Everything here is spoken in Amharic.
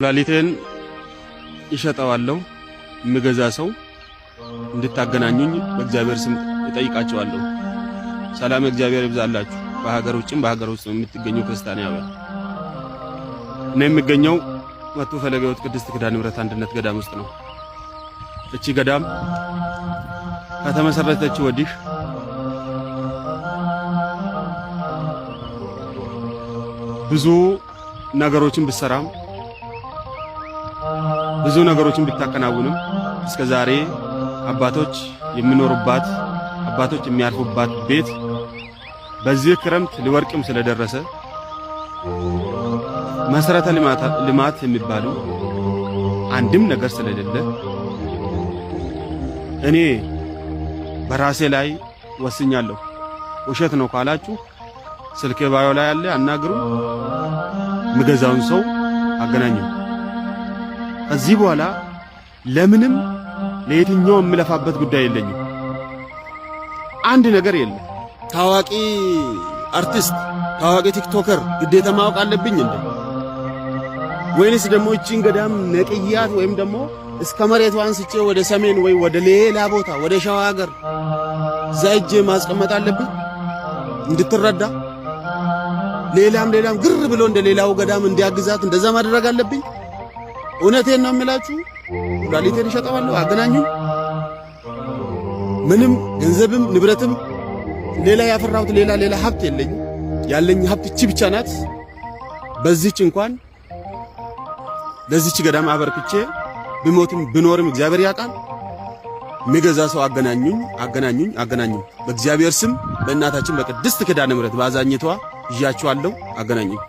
ኩላሊቴን ይሸጠዋለሁ የምገዛ ሰው እንድታገናኙኝ በእግዚአብሔር ስም እጠይቃቸዋለሁ። ሰላም እግዚአብሔር ይብዛላችሁ። በሀገር ውጭም በሀገር ውስጥ የምትገኙ ክርስቲያናውያን እኔ የምገኘው መቱ ፈለገ ሕይወት ቅድስት ኪዳነ ምሕረት አንድነት ገዳም ውስጥ ነው። እቺ ገዳም ከተመሰረተች ወዲህ ብዙ ነገሮችን ብሰራም ብዙ ነገሮችን ብታከናውንም እስከ ዛሬ አባቶች የሚኖሩባት አባቶች የሚያርፉባት ቤት በዚህ ክረምት ሊወርቅም ስለደረሰ መሰረተ ልማት የሚባሉ አንድም ነገር ስለሌለ እኔ በራሴ ላይ ወስኛለሁ። ውሸት ነው ካላችሁ ስልኬ ባዮ ላይ ያለ አናግሩ፣ ምገዛውን ሰው አገናኙ። ከዚህ በኋላ ለምንም ለየትኛው የምለፋበት ጉዳይ የለኝም። አንድ ነገር የለም። ታዋቂ አርቲስት ታዋቂ ቲክቶከር ግዴታ ማወቅ አለብኝ እንዴ? ወይንስ ደግሞ እቺን ገዳም ነቅያት ወይም ደግሞ እስከ መሬቱ አንስቼ ወደ ሰሜን ወይ ወደ ሌላ ቦታ ወደ ሸዋ ሀገር ዘይጄ ማስቀመጥ አለብኝ እንድትረዳ? ሌላም ግር ብሎ እንደ ሌላው ገዳም እንዲያግዛት እንደዛ ማድረግ አለብኝ? እውነቴን ነው የምላችሁ። ኩላሊቴን እሸጠዋለሁ፣ አገናኙ። ምንም ገንዘብም ንብረትም ሌላ ያፈራሁት ሌላ ሀብት የለኝም። ያለኝ ሀብት እቺ ብቻ ናት። በዚህች እንኳን ለዚህች ገዳም አበርክቼ ብሞትም ብኖርም እግዚአብሔር ያውቃል። የሚገዛ ሰው አገናኙኝ። በእግዚአብሔር ስም በእናታችን በቅድስት ኪዳነ ምሕረት ባዛኝቷ ይዣችኋለሁ። አገናኙኝ።